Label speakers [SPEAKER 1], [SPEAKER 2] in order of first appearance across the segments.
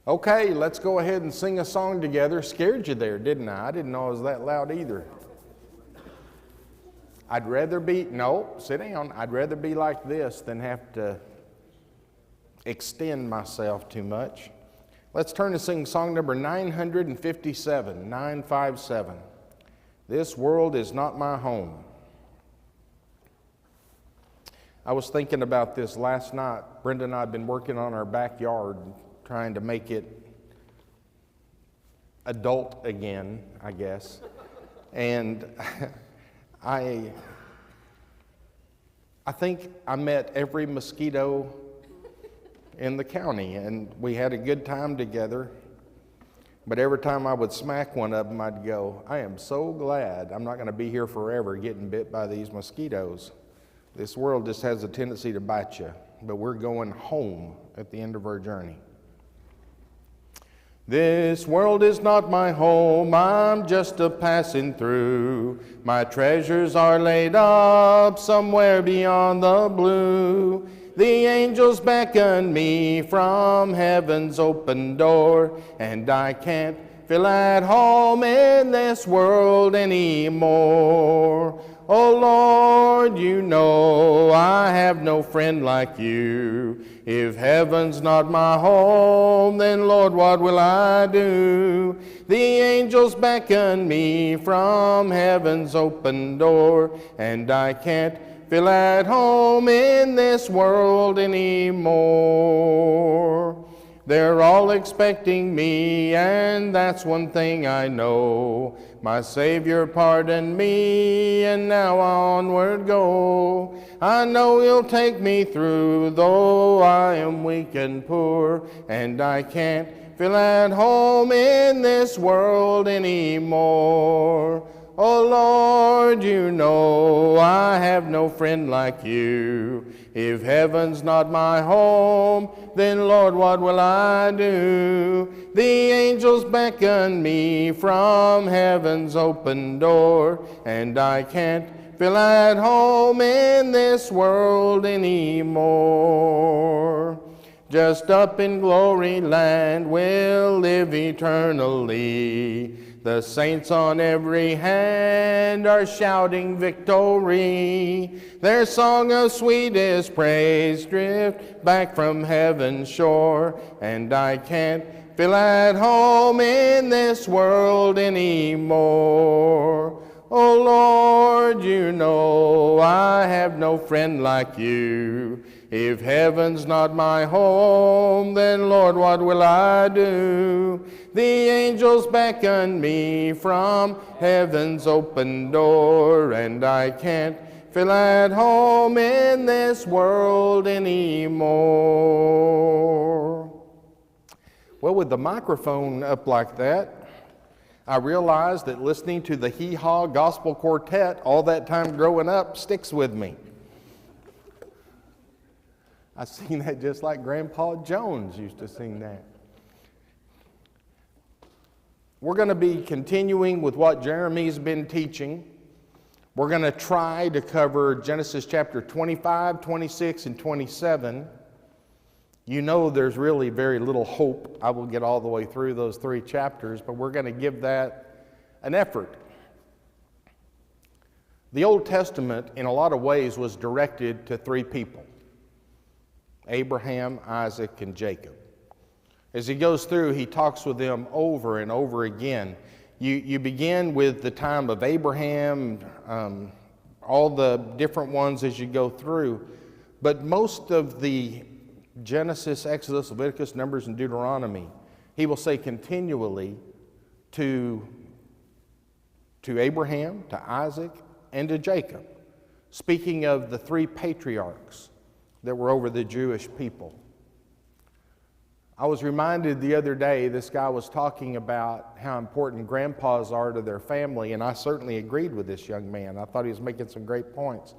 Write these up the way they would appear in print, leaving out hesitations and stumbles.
[SPEAKER 1] Okay, let's go ahead and sing a song together. Scared you there, didn't I? I didn't know it was that loud either. Sit down. I'd rather be like this than have to extend myself too much. Let's turn to sing song number 957, 957. This world is not my home. I was thinking about this last night. Brenda and I have been working on our backyard, trying to make it adult again, I guess. And I think I met every mosquito in the county, and we had a good time together. But every time I would smack one of them, I'd go, I am so glad I'm not going to be here forever getting bit by these mosquitoes. This world just has a tendency to bite you, but we're going home at the end of our journey. This world is not my home, I'm just a passing through. My treasures are laid up somewhere beyond the blue. The angels beckon me from heaven's open door, and I can't feel at home in this world anymore. Oh Lord, you know I have no friend like you. If heaven's not my home, then Lord, what will I do? The angels beckon me from heaven's open door, and I can't feel at home in this world anymore. They're all expecting me, and that's one thing I know. My Savior pardoned me, and now I onward go. I know He'll take me through, though I am weak and poor, and I can't feel at home in this world anymore. Oh Lord, you know I have no friend like you. If heaven's not my home, then Lord, what will I do? The angels beckon me from heaven's open door, and I can't feel at home in this world anymore. Just up in glory land we'll live eternally. The saints on every hand are shouting victory. Their song of sweetest praise drift back from heaven's shore, and I can't feel at home in this world anymore. Oh Lord, you know I have no friend like you. If heaven's not my home, then Lord, what will I do? The angels beckon me from heaven's open door, and I can't feel at home in this world anymore. Well, with the microphone up like that, I realized that listening to the Hee Haw Gospel Quartet all that time growing up sticks with me. I sing that just like Grandpa Jones used to sing that. We're going to be continuing with what Jeremy's been teaching. We're going to try to cover Genesis chapter 25, 26, and 27. You know there's really very little hope I will get all the way through those three chapters, but we're going to give that an effort. The Old Testament, in a lot of ways, was directed to three people: Abraham, Isaac, and Jacob. As he goes through, he talks with them over and over again. You begin with the time of Abraham, all the different ones as you go through, but most of the Genesis, Exodus, Leviticus, Numbers, and Deuteronomy, he will say continually to Abraham, to Isaac, and to Jacob, speaking of the three patriarchs that were over the Jewish people. I was reminded the other day, this guy was talking about how important grandpas are to their family, and I certainly agreed with this young man. I thought he was making some great points.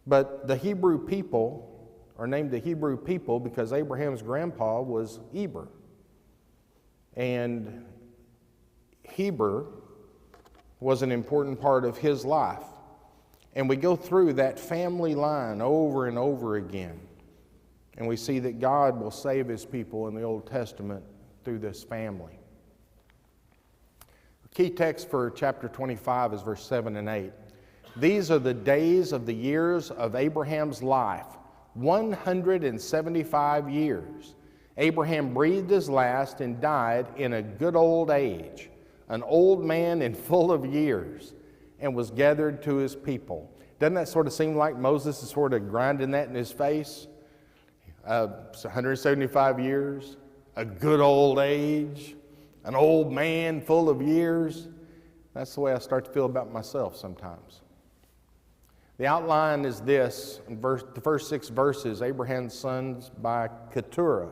[SPEAKER 1] But the Hebrew people are named the Hebrew people because Abraham's grandpa was Eber. And Heber was an important part of his life. And we go through that family line over and over again. And we see that God will save His people in the Old Testament through this family. The key text for chapter 25 is verse 7 and 8. These are the days of the years of Abraham's life, 175 years. Abraham breathed his last and died in a good old age, an old man and full of years, and was gathered to his people. Doesn't that sort of seem like Moses is sort of grinding that in his face? 175 years, a good old age, an old man full of years. That's the way I start to feel about myself sometimes. The outline is this. In the first 6 verses, Abraham's sons by Keturah.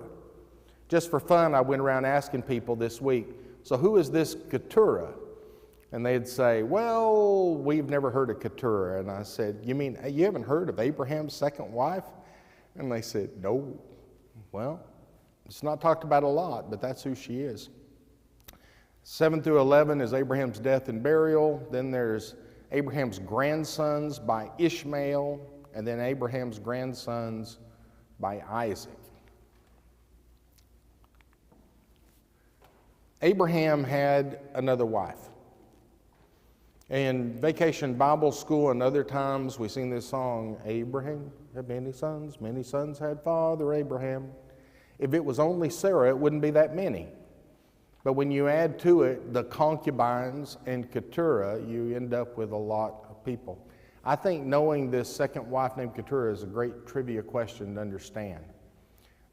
[SPEAKER 1] Just for fun, I went around asking people this week, so who is this Keturah? And they'd say, well, we've never heard of Keturah. And I said, you mean you haven't heard of Abraham's second wife? And they said, no. Well, it's not talked about a lot, but that's who she is. 7 through 11 is Abraham's death and burial. Then there's Abraham's grandsons by Ishmael, and then Abraham's grandsons by Isaac. Abraham had another wife. In Vacation Bible School and other times, we sing this song, Abraham had many sons had Father Abraham. If it was only Sarah, it wouldn't be that many. But when you add to it the concubines and Keturah, you end up with a lot of people. I think knowing this second wife named Keturah is a great trivia question to understand.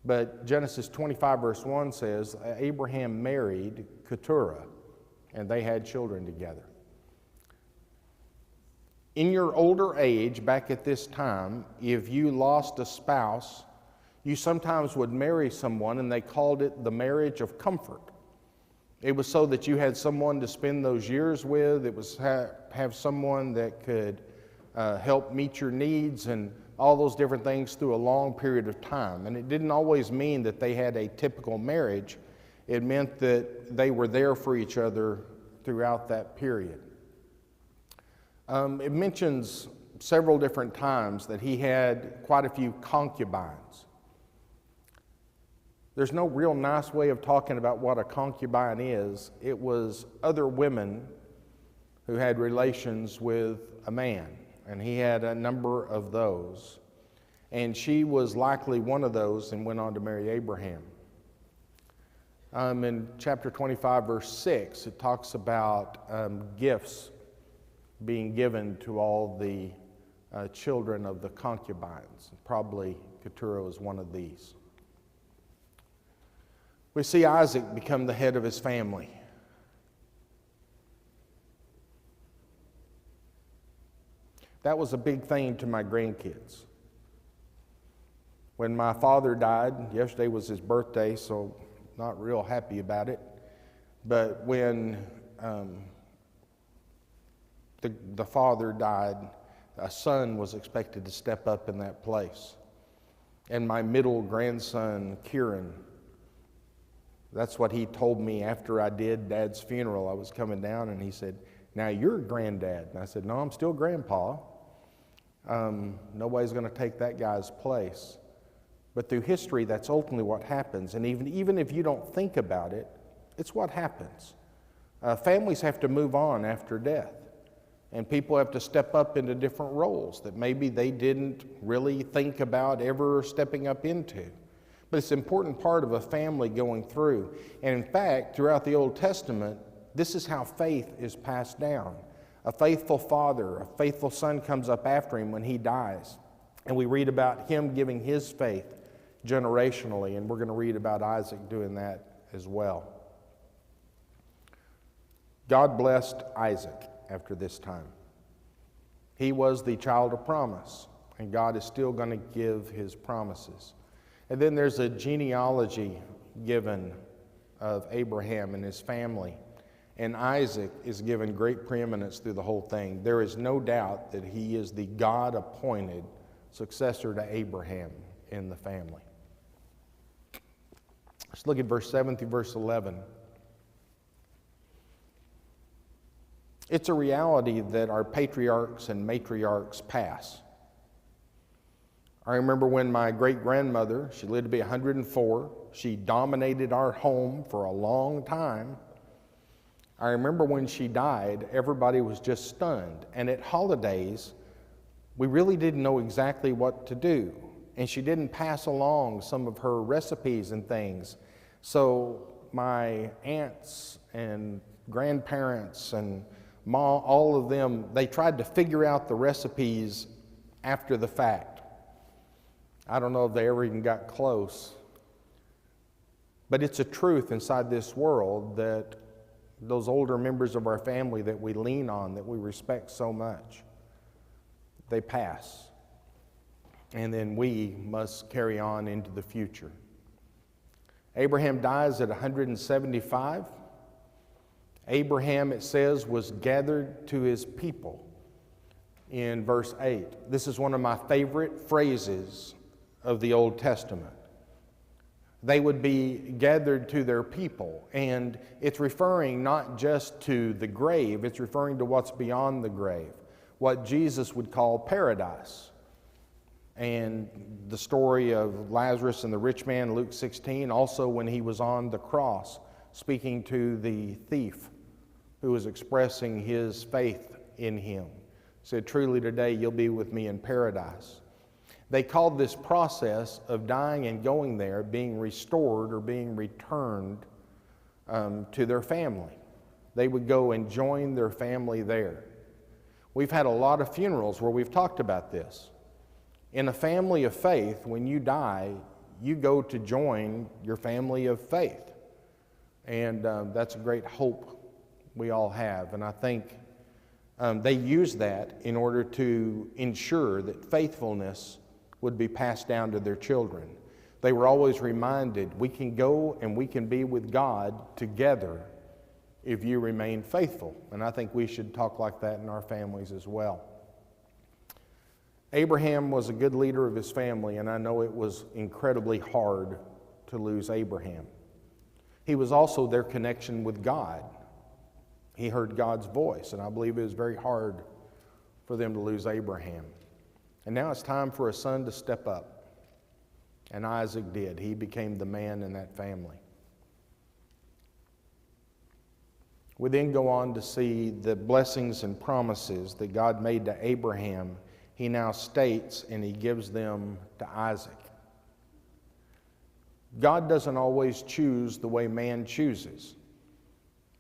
[SPEAKER 1] But Genesis 25 verse 1 says, Abraham married Keturah, and they had children together. In your older age, back at this time, if you lost a spouse, you sometimes would marry someone, and they called it the marriage of comfort. It was so that you had someone to spend those years with. It was have someone that could help meet your needs and all those different things through a long period of time. And it didn't always mean that they had a typical marriage. It meant that they were there for each other throughout that period. It mentions several different times that he had quite a few concubines. There's no real nice way of talking about what a concubine is. It was other women who had relations with a man, and he had a number of those. And she was likely one of those and went on to marry Abraham. In chapter 25, verse 6, it talks about gifts being given to all the children of the concubines. Probably Keturah was one of these. We see Isaac become the head of his family. That was a big thing to my grandkids. When my father died, yesterday was his birthday, so not real happy about it. But when the father died, a son was expected to step up in that place. And my middle grandson, Kieran, that's what he told me after I did Dad's funeral. I was coming down and he said, now you're granddad. And I said, no, I'm still grandpa. Nobody's going to take that guy's place. But through history, that's ultimately what happens. And even if you don't think about it, it's what happens. Families have to move on after death. And people have to step up into different roles that maybe they didn't really think about ever stepping up into. But it's an important part of a family going through. And in fact, throughout the Old Testament, this is how faith is passed down. A faithful father, a faithful son comes up after him when he dies. And we read about him giving his faith generationally, and we're going to read about Isaac doing that as well. God blessed Isaac after this time. He was the child of promise, and God is still going to give his promises. And then there's a genealogy given of Abraham and his family. And Isaac is given great preeminence through the whole thing. There is no doubt that he is the God-appointed successor to Abraham in the family. Let's look at verse 7 through verse 11. It's a reality that our patriarchs and matriarchs pass. I remember when my great-grandmother, she lived to be 104, she dominated our home for a long time. I remember when she died, everybody was just stunned. And at holidays, we really didn't know exactly what to do. And she didn't pass along some of her recipes and things. So my aunts and grandparents and mom, all of them, they tried to figure out the recipes after the fact. I don't know if they ever even got close. But it's a truth inside this world that those older members of our family that we lean on, that we respect so much, they pass. And then we must carry on into the future. Abraham dies at 175. Abraham, it says, was gathered to his people in verse 8. This is one of my favorite phrases of the Old Testament. They would be gathered to their people, and it's referring not just to the grave, it's referring to what's beyond the grave, what Jesus would call paradise. And the story of Lazarus and the rich man, Luke 16, also when he was on the cross, speaking to the thief who was expressing his faith in him, said, "Truly today you'll be with me in paradise." They called this process of dying and going there being restored or being returned to their family. They would go and join their family there. We've had a lot of funerals where we've talked about this. In a family of faith, when you die, you go to join your family of faith. And that's a great hope we all have. And I think they use that in order to ensure that faithfulness would be passed down to their children. They were always reminded, we can go and we can be with God together if you remain faithful. And I think we should talk like that in our families as well. Abraham was a good leader of his family, and I know it was incredibly hard to lose Abraham. He was also their connection with God. He heard God's voice, and I believe it was very hard for them to lose Abraham. And now it's time for a son to step up. And Isaac did. He became the man in that family. We then go on to see the blessings and promises that God made to Abraham. He now states and he gives them to Isaac. God doesn't always choose the way man chooses.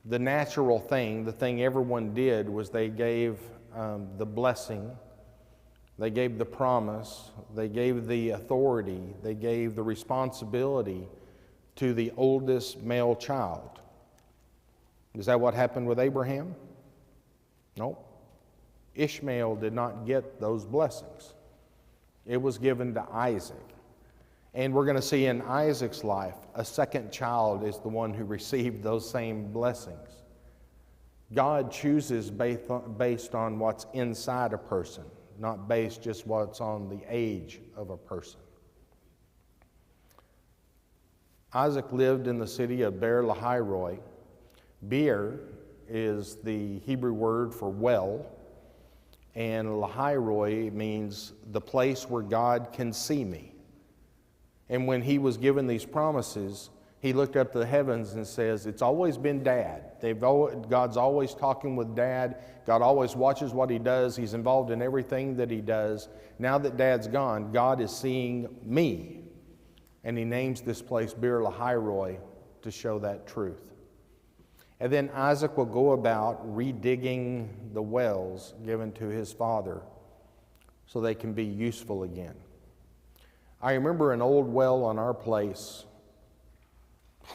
[SPEAKER 1] The natural thing, the thing everyone did, was they gave the blessing. They gave the promise, they gave the authority, they gave the responsibility to the oldest male child. Is that what happened with Abraham? No. Ishmael did not get those blessings. It was given to Isaac. And we're going to see in Isaac's life, a second child is the one who received those same blessings. God chooses based on what's inside a person, not based just what's on the age of a person. Isaac lived in the city of Beer-lahai-roi. Beer is the Hebrew word for well, and Lahai-roi means the place where God can see me. And when he was given these promises, he looked up to the heavens and says, it's always been Dad. God's always talking with Dad. God always watches what he does. He's involved in everything that he does. Now that Dad's gone, God is seeing me. And he names this place Beer-lahai-roi to show that truth. And then Isaac will go about redigging the wells given to his father so they can be useful again. I remember an old well on our place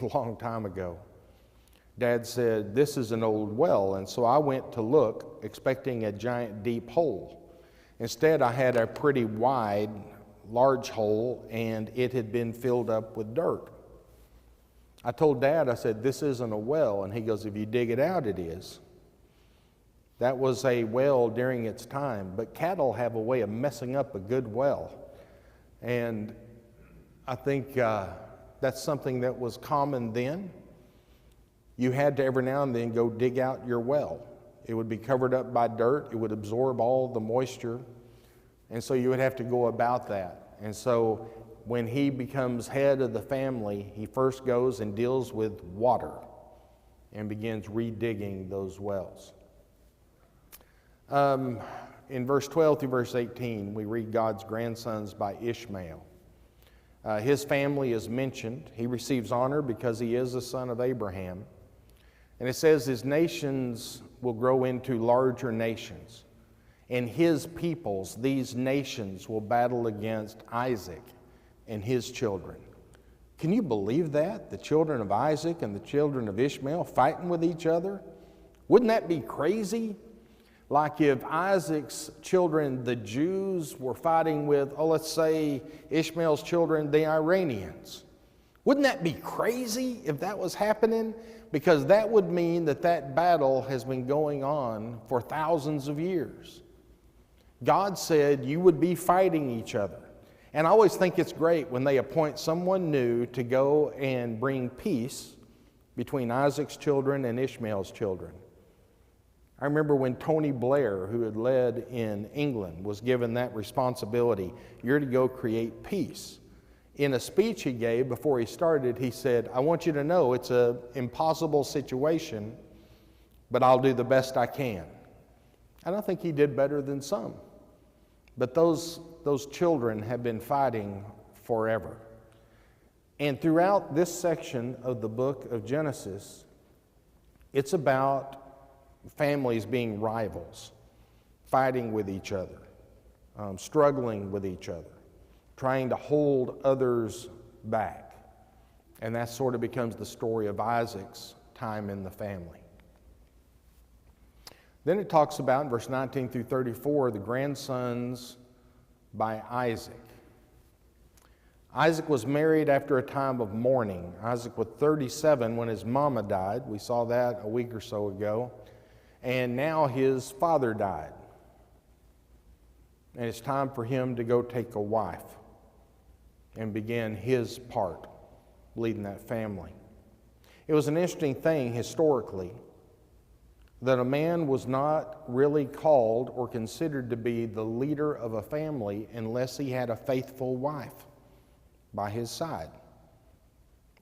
[SPEAKER 1] a long time ago. Dad said, this is an old well, and so I went to look, expecting a giant deep hole. Instead, I had a pretty wide, large hole, and it had been filled up with dirt. I told Dad, I said, this isn't a well, and he goes, if you dig it out, it is. That was a well during its time, but cattle have a way of messing up a good well. And I think that's something that was common then. You had to every now and then go dig out your well. It would be covered up by dirt. It would absorb all the moisture. And so you would have to go about that. And so when he becomes head of the family, he first goes and deals with water and begins redigging those wells. In verse 12 through verse 18, we read God's grandsons by Ishmael. His family is mentioned. He receives honor because he is the son of Abraham. And it says his nations will grow into larger nations. And his peoples, these nations, will battle against Isaac and his children. Can you believe that? The children of Isaac and the children of Ishmael fighting with each other? Wouldn't that be crazy? Like if Isaac's children, the Jews, were fighting with, let's say Ishmael's children, the Iranians. Wouldn't that be crazy if that was happening? Because that would mean that that battle has been going on for thousands of years. God said you would be fighting each other. And I always think it's great when they appoint someone new to go and bring peace between Isaac's children and Ishmael's children. I remember when Tony Blair, who had led in England, was given that responsibility. You're to go create peace. In a speech he gave before he started, he said, I want you to know it's an impossible situation, but I'll do the best I can. And I think he did better than some. But those children have been fighting forever. And throughout this section of the book of Genesis, it's about families being rivals, fighting with each other, struggling with each other, trying to hold others back. And that sort of becomes the story of Isaac's time in the family. Then it talks about, in verse 19 through 34, the grandsons by Isaac. Isaac was married after a time of mourning. Isaac was 37 when his mama died. We saw that a week or so ago. And now his father died. And it's time for him to go take a wife and begin his part leading that family. It was an interesting thing historically that a man was not really called or considered to be the leader of a family unless he had a faithful wife by his side.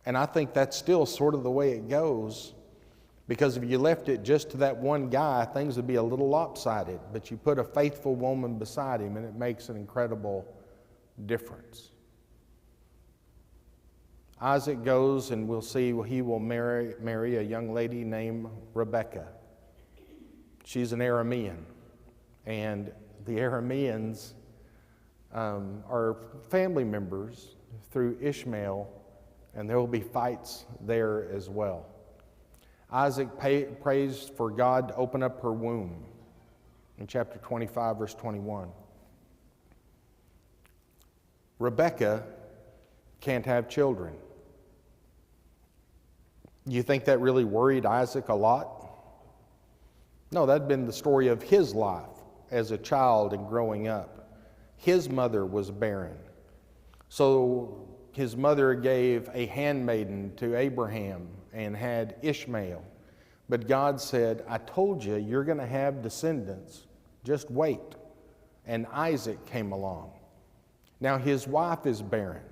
[SPEAKER 1] And I think that's still sort of the way it goes, because if you left it just to that one guy, things would be a little lopsided. But you put a faithful woman beside him, and it makes an incredible difference. Isaac goes, and we'll see he will marry a young lady named Rebekah. She's an Aramean, and the Arameans are family members through Ishmael, and there will be fights there as well. Isaac prays for God to open up her womb in chapter 25, verse 21. Rebekah can't have children. You think that really worried Isaac a lot? No, that had been the story of his life as a child and growing up. His mother was barren. So his mother gave a handmaiden to Abraham and had Ishmael. But God said, I told you, you're going to have descendants. Just wait. And Isaac came along. Now his wife is barren,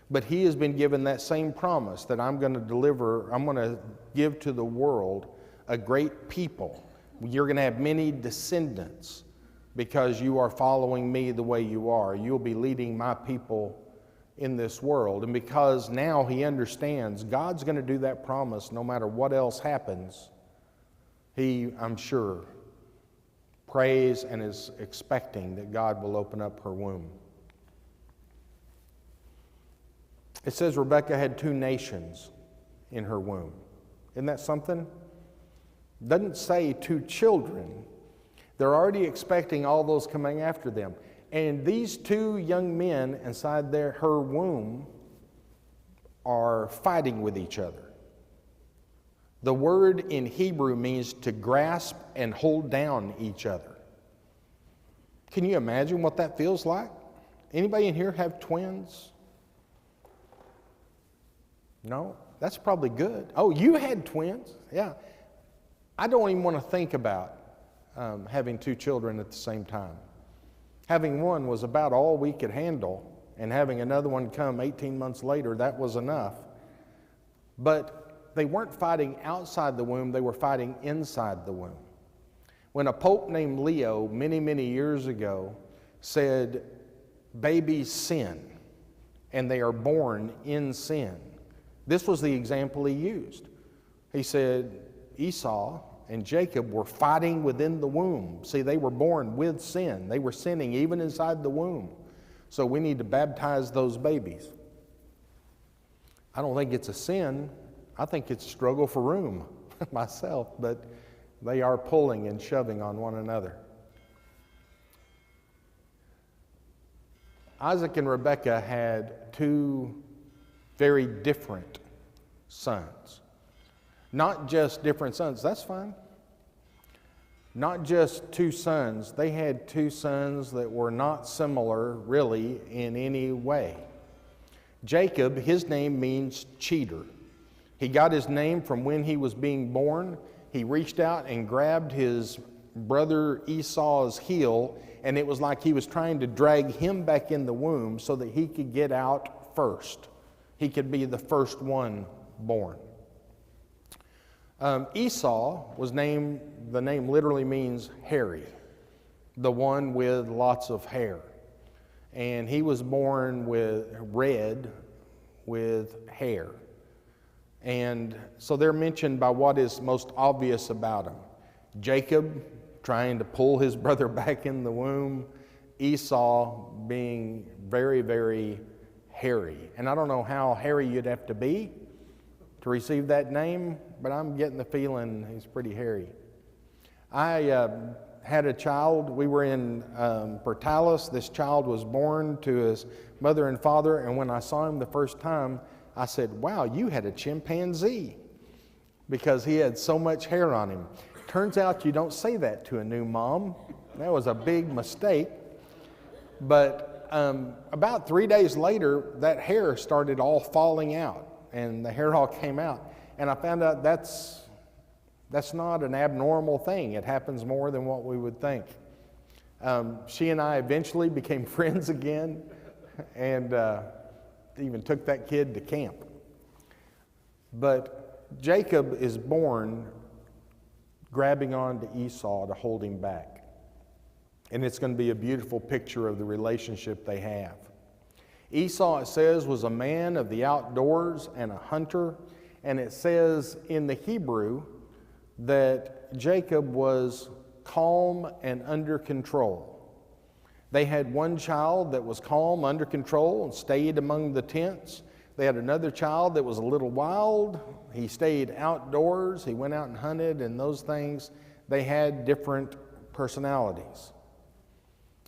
[SPEAKER 1] but he has been given that same promise that I'm going to give to the world a great people. You're going to have many descendants because you are following me the way you are. You'll be leading my people in this world. And because now he understands God's going to do that promise no matter what else happens, he, I'm sure, prays and is expecting that God will open up her womb. It says Rebekah had 2 nations in her womb. Isn't that something? Doesn't say 2 children. They're already expecting all those coming after them. And these 2 young men inside her womb are fighting with each other. The word in Hebrew means to grasp and hold down each other. Can you imagine what that feels like? Anybody in here have twins? No? That's probably good. Oh, you had twins? Yeah. I don't even want to think about having 2 children at the same time. Having one was about all we could handle and having another one come 18 months later, that was enough. But they weren't fighting outside the womb, they were fighting inside the womb. When a pope named Leo, many, many years ago, said, babies sin, and they are born in sin, this was the example he used. He said Esau and Jacob were fighting within the womb. See, they were born with sin. They were sinning even inside the womb. So we need to baptize those babies. I don't think it's a sin. I think it's a struggle for room myself, but they are pulling and shoving on one another. Isaac and Rebekah had two very different sons. Not just different sons, that's fine. Not just two sons, they had two sons that were not similar really in any way. Jacob, his name means cheater. He got his name from when he was being born. He reached out and grabbed his brother Esau's heel, and it was like he was trying to drag him back in the womb so that he could get out first. He could be the first one born. Esau was named, the name literally means hairy, the one with lots of hair. And he was born with red with hair. And so they're mentioned by what is most obvious about him. Jacob trying to pull his brother back in the womb. Esau being very, very hairy. And I don't know how hairy you'd have to be to receive that name, but I'm getting the feeling he's pretty hairy. I had a child. We were in Portales. This child was born to his mother and father, and when I saw him the first time, I said, wow, you had a chimpanzee, because he had so much hair on him. Turns out you don't say that to a new mom. That was a big mistake. But about 3 days later, that hair started all falling out, and the hair all came out. And I found out that's not an abnormal thing. It happens more than what we would think. She and I eventually became friends again, and even took that kid to camp. But Jacob is born grabbing on to Esau to hold him back. And it's going to be a beautiful picture of the relationship they have. Esau, it says, was a man of the outdoors and a hunter. And it says in the Hebrew that Jacob was calm and under control. They had one child that was calm, under control, and stayed among the tents. They had another child that was a little wild. He stayed outdoors. He went out and hunted and those things. They had different personalities.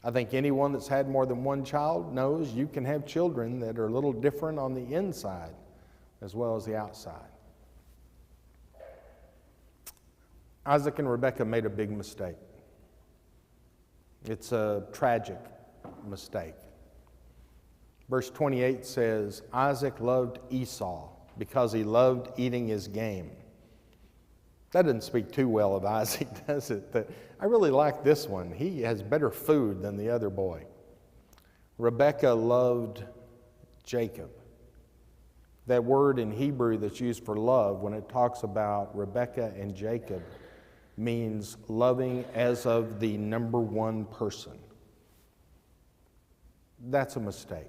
[SPEAKER 1] I think anyone that's had more than one child knows you can have children that are a little different on the inside as well as the outside. Isaac and Rebekah made a big mistake. It's a tragic mistake. Verse 28 says, Isaac loved Esau because he loved eating his game. That doesn't speak too well of Isaac, does it? I really like this one. He has better food than the other boy. Rebekah loved Jacob. That word in Hebrew that's used for love, when it talks about Rebekah and Jacob, means loving as of the number one person. That's a mistake.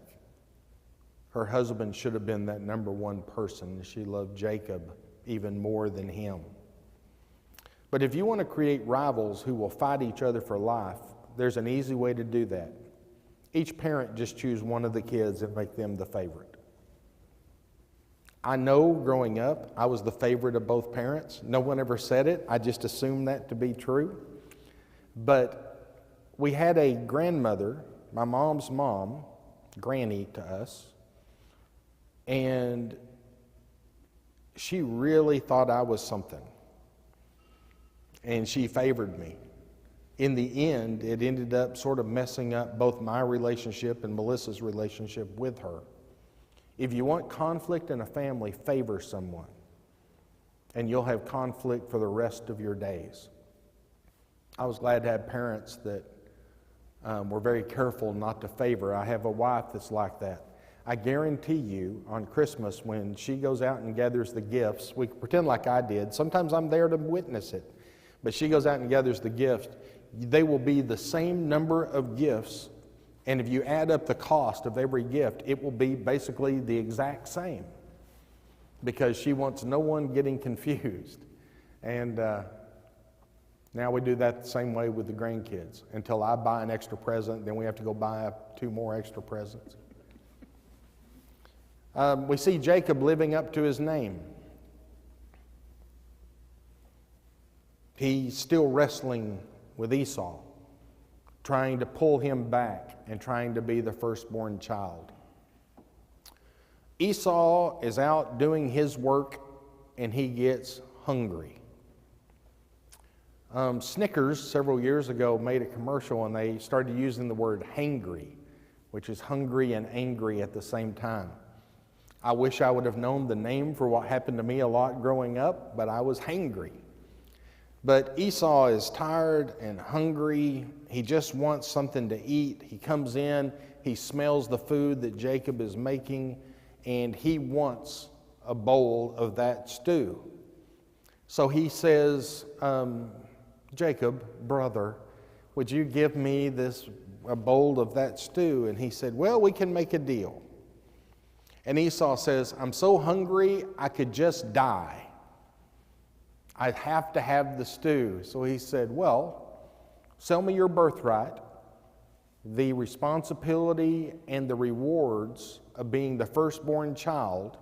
[SPEAKER 1] Her husband should have been that number one person. She loved Jacob even more than him. But if you want to create rivals who will fight each other for life, there's an easy way to do that. Each parent just choose one of the kids and make them the favorite. I know growing up, I was the favorite of both parents. No one ever said it. I just assumed that to be true. But we had a grandmother, my mom's mom, Granny to us, and she really thought I was something. And she favored me. In the end, it ended up sort of messing up both my relationship and Melissa's relationship with her. If you want conflict in a family, favor someone, and you'll have conflict for the rest of your days. I was glad to have parents that We're very careful not to favor. I have a wife that's like that. I guarantee you on Christmas when she goes out and gathers the gifts, we pretend like I did. Sometimes I'm there to witness it. But she goes out and gathers the gifts. They will be the same number of gifts, and if you add up the cost of every gift, it will be basically the exact same because she wants no one getting confused. And now we do that the same way with the grandkids. Until I buy an extra present, then we have to go buy 2 more extra presents. We see Jacob living up to his name. He's still wrestling with Esau, trying to pull him back and trying to be the firstborn child. Esau is out doing his work and he gets hungry. Snickers several years ago made a commercial and they started using the word hangry, which is hungry and angry at the same time. I wish I would have known the name for what happened to me a lot growing up, but I was hangry. But Esau is tired and hungry. He just wants something to eat. He comes in, he smells the food that Jacob is making, and he wants a bowl of that stew. So he says, Jacob, brother, would you give me a bowl of that stew? And he said, well, we can make a deal. And Esau says, I'm so hungry I could just die. I'd have to have the stew. So he said, well, sell me your birthright, the responsibility and the rewards of being the firstborn child,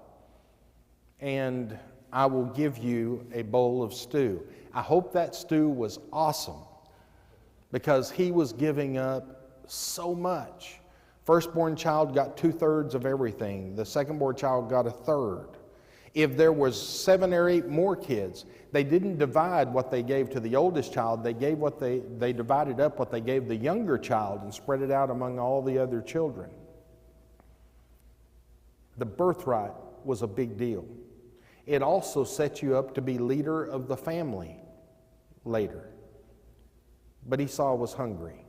[SPEAKER 1] and I will give you a bowl of stew. I hope that stew was awesome because he was giving up so much. Firstborn child got 2/3 of everything. The secondborn child got 1/3. If there was 7 or 8 more kids, they didn't divide what they gave to the oldest child. They divided up what they gave the younger child and spread it out among all the other children. The birthright was a big deal. It also set you up to be leader of the family later. But Esau was hungry.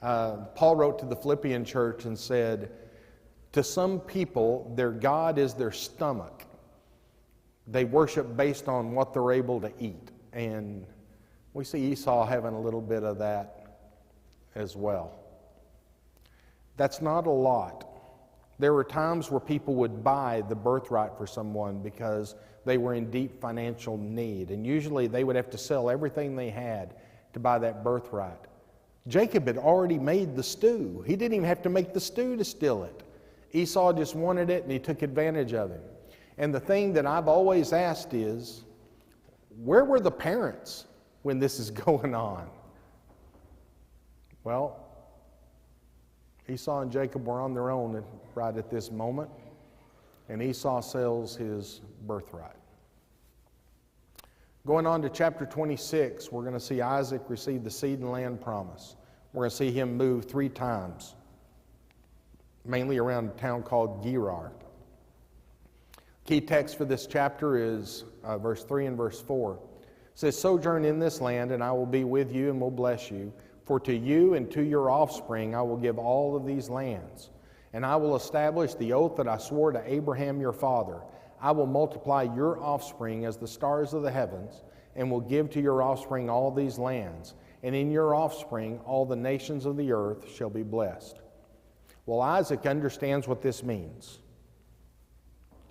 [SPEAKER 1] Paul wrote to the Philippian church and said, to some people, their God is their stomach. They worship based on what they're able to eat. And we see Esau having a little bit of that as well. That's not a lot. There were times where people would buy the birthright for someone because they were in deep financial need. And usually they would have to sell everything they had to buy that birthright. Jacob had already made the stew. He didn't even have to make the stew to steal it. Esau just wanted it and he took advantage of him. And the thing that I've always asked is, where were the parents when this is going on? Well, Esau and Jacob were on their own right at this moment, and Esau sells his birthright. Going on to chapter 26, we're going to see Isaac receive the seed and land promise. We're going to see him move 3 times, mainly around a town called Gerar. Key text for this chapter is verse 3 and verse 4. It says, sojourn in this land, and I will be with you and will bless you. For to you and to your offspring I will give all of these lands. And I will establish the oath that I swore to Abraham your father. I will multiply your offspring as the stars of the heavens, and will give to your offspring all these lands. And in your offspring all the nations of the earth shall be blessed. Well, Isaac understands what this means.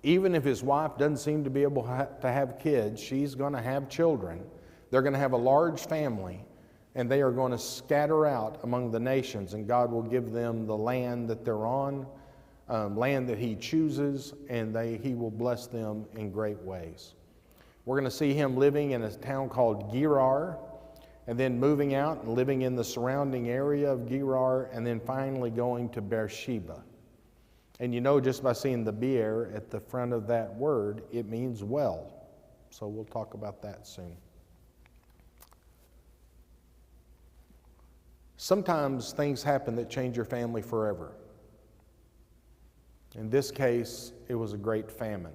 [SPEAKER 1] Even if his wife doesn't seem to be able to have kids, she's going to have children. They're going to have a large family, and they are going to scatter out among the nations, and God will give them the land that they're on, land that he chooses, and he will bless them in great ways. We're going to see him living in a town called Gerar, and then moving out and living in the surrounding area of Gerar, and then finally going to Beersheba. And you know, just by seeing the beer at the front of that word, it means well. So we'll talk about that soon. Sometimes things happen that change your family forever. In this case, it was a great famine.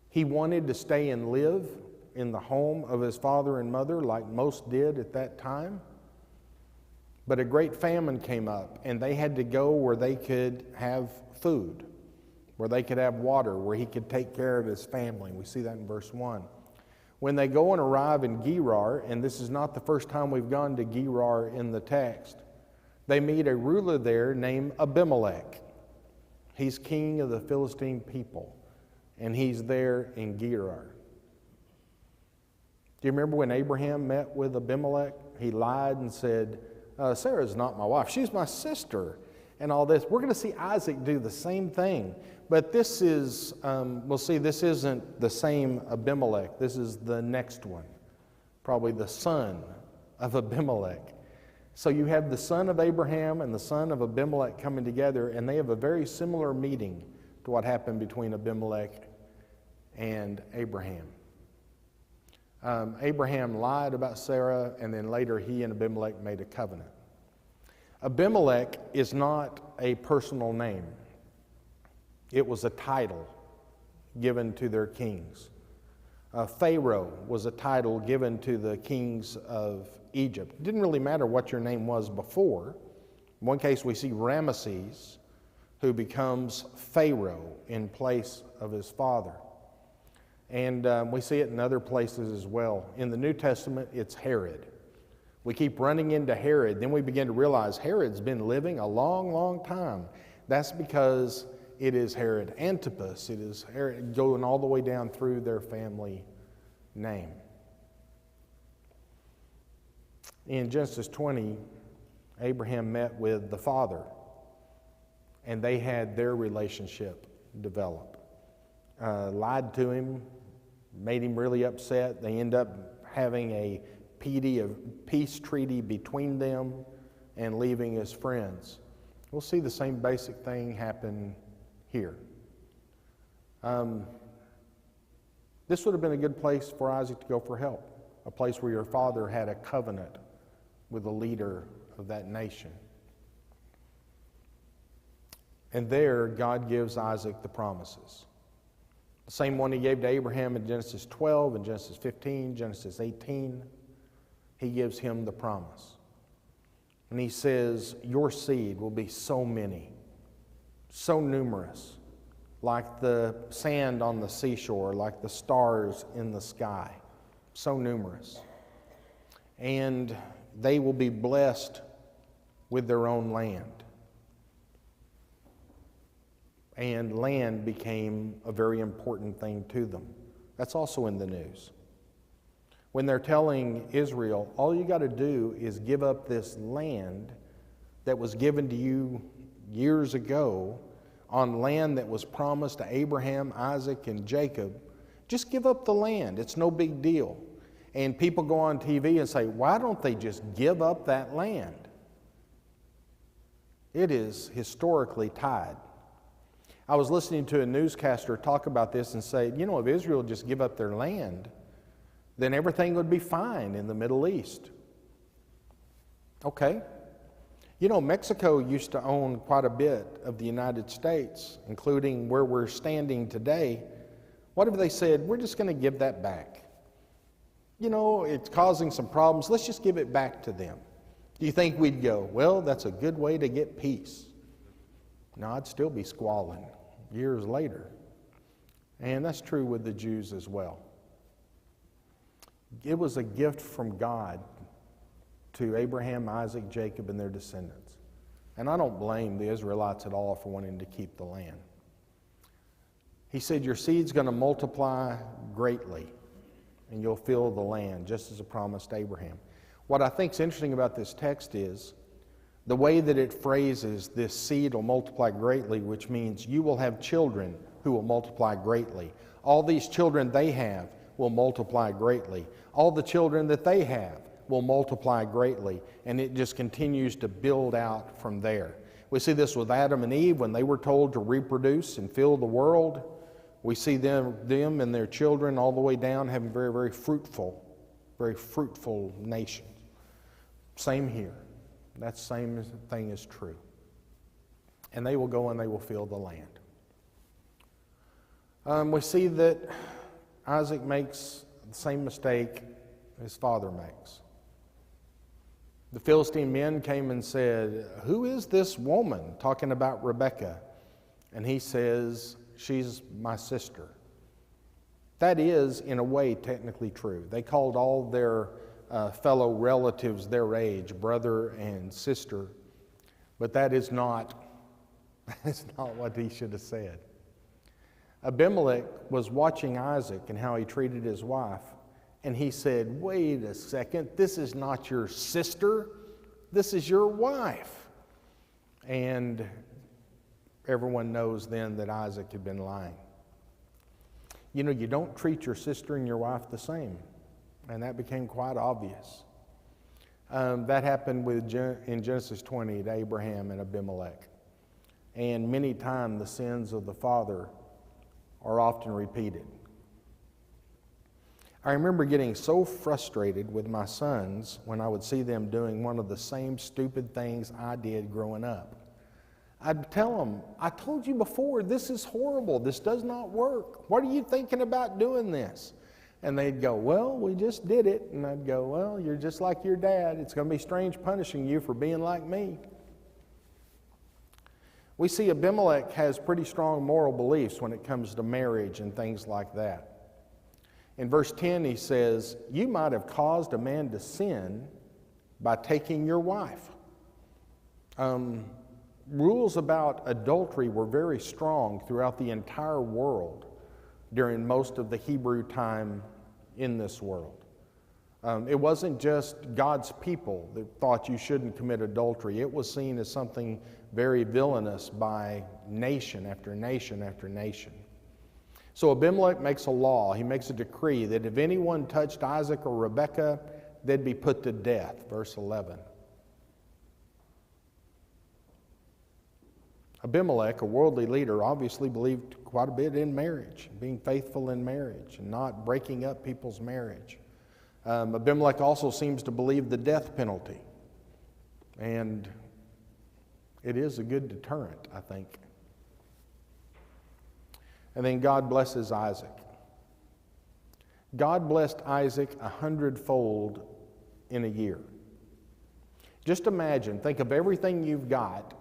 [SPEAKER 1] He wanted to stay and live in the home of his father and mother like most did at that time. But a great famine came up, and they had to go where they could have food, where they could have water, where he could take care of his family. We see that in verse 1. When they go and arrive in Gerar, and this is not the first time we've gone to Gerar in the text, they meet a ruler there named Abimelech. He's king of the Philistine people, and he's there in Gerar. Do you remember when Abraham met with Abimelech? He lied and said, Sarah's not my wife, she's my sister, and all this. We're going to see Isaac do the same thing. But this is, we'll see, this isn't the same Abimelech. This is the next one, probably the son of Abimelech. So you have the son of Abraham and the son of Abimelech coming together, and they have a very similar meeting to what happened between Abimelech and Abraham. Abraham lied about Sarah, and then later he and Abimelech made a covenant. Abimelech is not a personal name. It was a title given to their kings. Pharaoh was a title given to the kings of Egypt. It didn't really matter what your name was before. In one case, we see Ramesses, who becomes Pharaoh in place of his father. And we see it in other places as well. In the New Testament, it's Herod. We keep running into Herod. Then we begin to realize Herod's been living a long, long time. That's because it is Herod Antipas. It is Herod going all the way down through their family name. In Genesis 20, Abraham met with the father, and they had their relationship develop. Lied to him, made him really upset. They end up having a peace treaty between them and leaving as friends. We'll see the same basic thing happen here. This would have been a good place for Isaac to go for help, a place where your father had a covenant with the leader of that nation. And there, God gives Isaac the promises. The same one he gave to Abraham in Genesis 12, and Genesis 15, Genesis 18. He gives him the promise. And he says, your seed will be so many, so numerous, like the sand on the seashore, like the stars in the sky, so numerous. And they will be blessed with their own land. And land became a very important thing to them. That's also in the news. When they're telling Israel, all you got to do is give up this land that was given to you years ago, on land that was promised to Abraham, Isaac, and Jacob. Just give up the land. It's no big deal. And people go on TV and say, why don't they just give up that land? It is historically tied. I was listening to a newscaster talk about this and say, you know, if Israel would just give up their land, then everything would be fine in the Middle East. Okay. You know, Mexico used to own quite a bit of the United States, including where we're standing today. What if they said, we're just going to give that back? You know, it's causing some problems. Let's just give it back to them. Do you think we'd go, well, that's a good way to get peace? No, I'd still be squalling years later. And that's true with the Jews as well. It was a gift from God to Abraham, Isaac, Jacob, and their descendants. And I don't blame the Israelites at all for wanting to keep the land. He said, your seed's going to multiply greatly, and you'll fill the land, just as a promise to Abraham. What I think is interesting about this text is the way that it phrases this seed will multiply greatly, which means you will have children who will multiply greatly. All these children they have will multiply greatly. All the children that they have will multiply greatly, and it just continues to build out from there. We see this with Adam and Eve when they were told to reproduce and fill the world. We see them and their children all the way down having very, very fruitful nations. Same here. That same thing is true. And they will go and they will fill the land. We see that Isaac makes the same mistake his father makes. The Philistine men came and said, "Who is this woman?" talking about Rebekah. And he says, "She's my sister." That is, in a way, technically true. They called all their fellow relatives their age, brother and sister. But that is not what he should have said. Abimelech was watching Isaac and how he treated his wife. And he said, "Wait a second, this is not your sister, this is your wife." And everyone knows then that Isaac had been lying. You know, you don't treat your sister and your wife the same. And that became quite obvious. That happened in Genesis 20 to Abraham and Abimelech. And many times the sins of the father are often repeated. I remember getting so frustrated with my sons when I would see them doing one of the same stupid things I did growing up. I'd tell them, "I told you before, this is horrible. This does not work. What are you thinking about doing this?" And they'd go, "Well, we just did it." And I'd go, "Well, you're just like your dad. It's going to be strange punishing you for being like me." We see Abimelech has pretty strong moral beliefs when it comes to marriage and things like that. In verse 10, he says, "You might have caused a man to sin by taking your wife." Rules about adultery were very strong throughout the entire world during most of the Hebrew time in this world. It wasn't just God's people that thought you shouldn't commit adultery. It was seen as something very villainous by nation after nation after nation. So Abimelech makes a law. He makes a decree that if anyone touched Isaac or Rebekah, they'd be put to death. Verse 11. Abimelech, a worldly leader, obviously believed quite a bit in marriage, being faithful in marriage and not breaking up people's marriage. Abimelech also seems to believe the death penalty. And it is a good deterrent, I think. And then God blesses Isaac. God blessed Isaac 100-fold in a year. Just imagine, think of everything you've got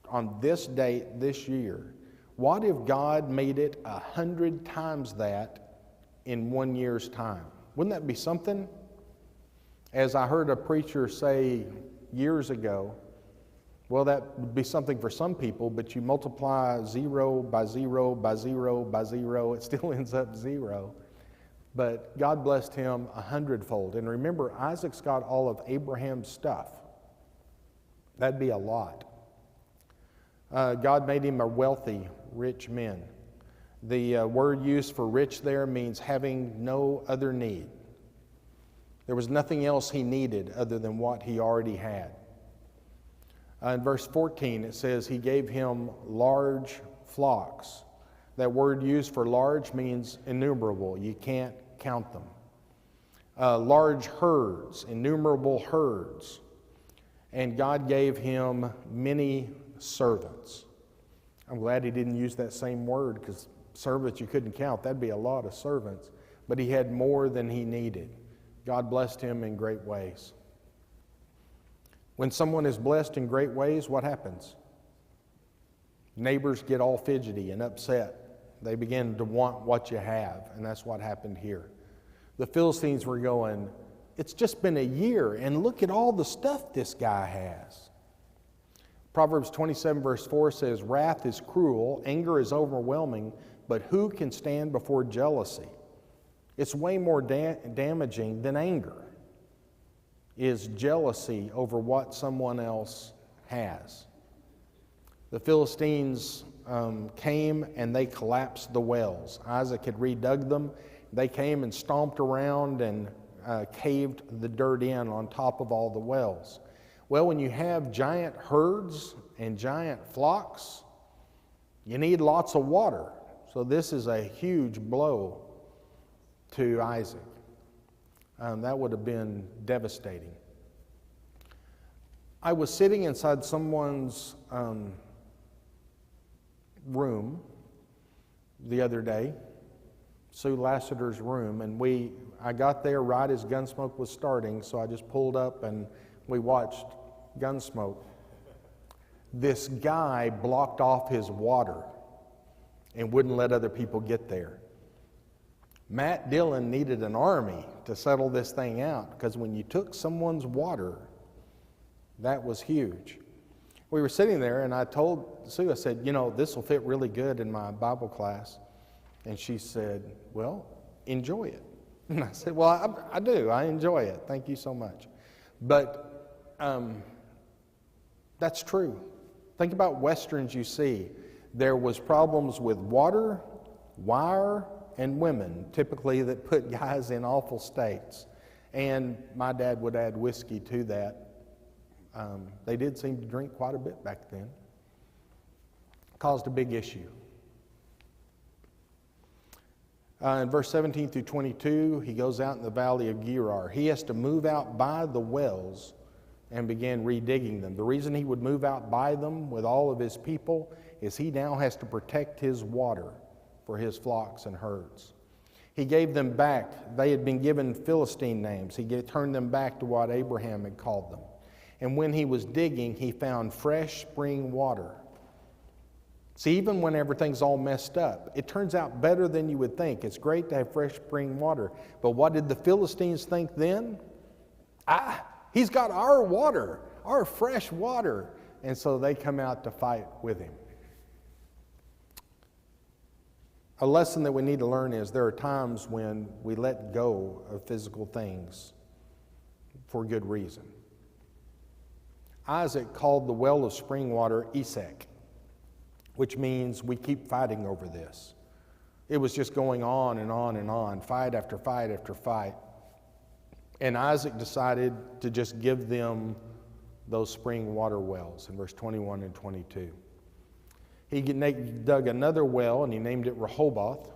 [SPEAKER 1] on this date, this year. What if God made it 100 times that in 1 year's time? Wouldn't that be something? As I heard a preacher say years ago, well, that would be something for some people, but you multiply 0 by 0 by 0 by 0, it still ends up 0. But God blessed him 100-fold. And remember, Isaac's got all of Abraham's stuff. That'd be a lot. God made him a wealthy, rich man. The word used for rich there means having no other need. There was nothing else he needed other than what he already had. In verse 14, it says he gave him large flocks. That word used for large means innumerable. You can't count them. Large herds, innumerable herds. And God gave him many servants. I'm glad he didn't use that same word, because servants you couldn't count. That'd be a lot of servants. But he had more than he needed. God blessed him in great ways. When someone is blessed in great ways, what happens? Neighbors get all fidgety and upset. They begin to want what you have, and that's what happened here. The Philistines were going, "It's just been a year, and look at all the stuff this guy has." Proverbs 27 verse 4 says, "Wrath is cruel, anger is overwhelming, but who can stand before jealousy?" It's way more damaging than anger, is jealousy over what someone else has. The Philistines came and they collapsed the wells. Isaac had redug them. They came and stomped around and caved the dirt in on top of all the wells. Well, when you have giant herds and giant flocks, you need lots of water. So this is a huge blow to Isaac. That would have been devastating. I was sitting inside someone's room the other day, Sue Lassiter's room, and I got there right as Gunsmoke was starting, so I just pulled up and We watched Gunsmoke. This guy blocked off his water and wouldn't let other people get there. Matt Dillon needed an army to settle this thing out, because when you took someone's water, that was huge. We were sitting there, and I told Sue, I said, this will fit really good in my Bible class. And she said, well, enjoy it. And I said, well, I do. I enjoy it. Thank you so much. But that's true. Think about Westerns you see. There was problems with water, wire, and women, typically, that put guys in awful states. And my dad would add whiskey to that. They did seem to drink quite a bit back then. Caused a big issue. In verse 17 through 22, he goes out in the valley of Gerar. He has to move out by the wells and begin redigging them. The reason he would move out by them with all of his people is he now has to protect his water for his flocks and herds. He gave them back. They had been given Philistine names. He turned them back to what Abraham had called them. And when he was digging, he found fresh spring water. See, even when everything's all messed up, it turns out better than you would think. It's great to have fresh spring water. But what did the Philistines think then? He's got our water, our fresh water. And so they come out to fight with him. A lesson that we need to learn is there are times when we let go of physical things for good reason. Isaac called the well of spring water Esek, which means we keep fighting over this. It was just going on and on and on, fight after fight after fight. And Isaac decided to just give them those spring water wells in verse 21 and 22. He dug another well and he named it Rehoboth,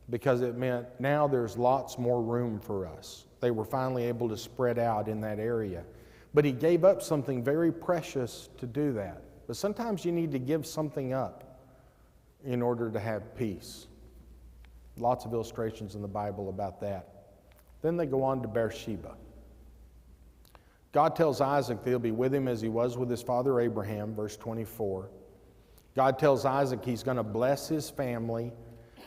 [SPEAKER 1] because it meant now there's lots more room for us. They were finally able to spread out in that area. But he gave up something very precious to do that. But sometimes you need to give something up in order to have peace. Lots of illustrations in the Bible about that. Then they go on to Beersheba. God tells Isaac that he'll be with him as he was with his father Abraham, verse 24. God tells Isaac he's going to bless his family.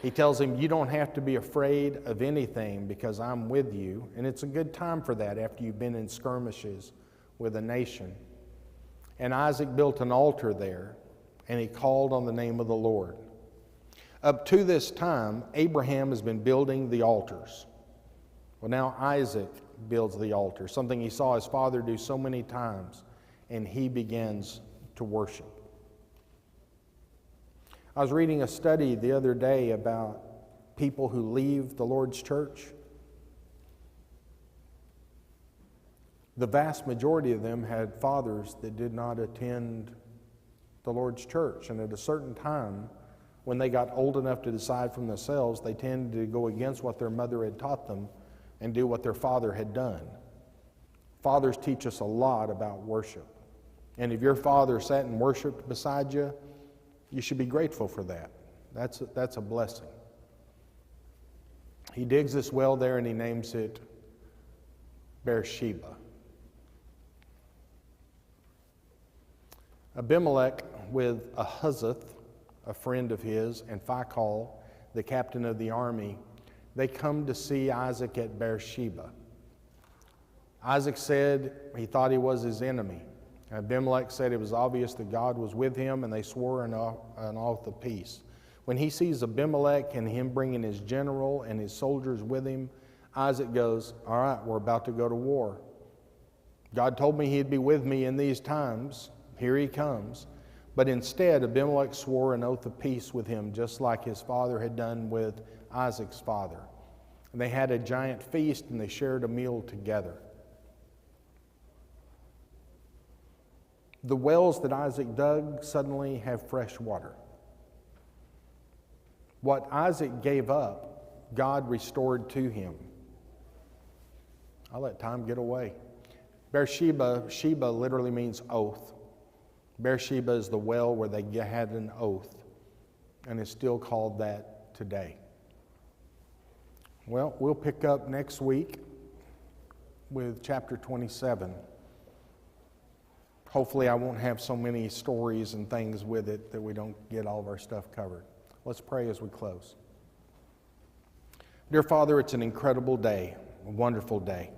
[SPEAKER 1] He tells him, you don't have to be afraid of anything because I'm with you. And it's a good time for that after you've been in skirmishes with a nation. And Isaac built an altar there, and he called on the name of the Lord. Up to this time, Abraham has been building the altars. Well, now Isaac builds the altar, something he saw his father do so many times, and he begins to worship. I was reading a study the other day about people who leave the Lord's church. The vast majority of them had fathers that did not attend the Lord's church. And at a certain time, when they got old enough to decide for themselves, they tended to go against what their mother had taught them and do what their father had done. Fathers teach us a lot about worship. And if your father sat and worshiped beside you, you should be grateful for that. That's a blessing. He digs this well there and he names it Beersheba. Abimelech with Ahuzzath, a friend of his, and Phicol, the captain of the army, they come to see Isaac at Beersheba. Isaac said he thought he was his enemy. Abimelech said it was obvious that God was with him, and they swore an oath of peace. When he sees Abimelech and him bringing his general and his soldiers with him, Isaac goes, all right, we're about to go to war. God told me he'd be with me in these times. Here he comes. But instead, Abimelech swore an oath of peace with him, just like his father had done with Isaac's father. And they had a giant feast, and they shared a meal together. The wells that Isaac dug suddenly have fresh water. What Isaac gave up, God restored to him. I'll let time get away. Beersheba, Sheba literally means oath. Beersheba is the well where they had an oath, and it's still called that today. Well, we'll pick up next week with chapter 27. Hopefully I won't have so many stories and things with it that we don't get all of our stuff covered. Let's pray as we close. Dear Father, it's an incredible day, a wonderful day.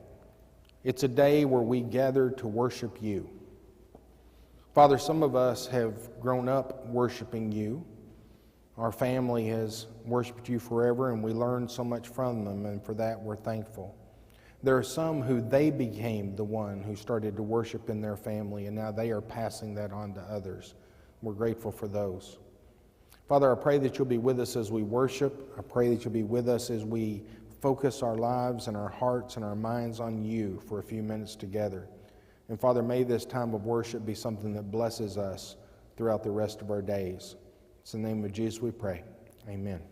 [SPEAKER 1] It's a day where we gather to worship you. Father, some of us have grown up worshiping you. Our family has worshiped you forever, and we learned so much from them, and for that we're thankful. There are some who they became the one who started to worship in their family, and now they are passing that on to others. We're grateful for those. Father, I pray that you'll be with us as we worship. I pray that you'll be with us as we focus our lives and our hearts and our minds on you for a few minutes together. And Father, may this time of worship be something that blesses us throughout the rest of our days. It's in the name of Jesus we pray. Amen.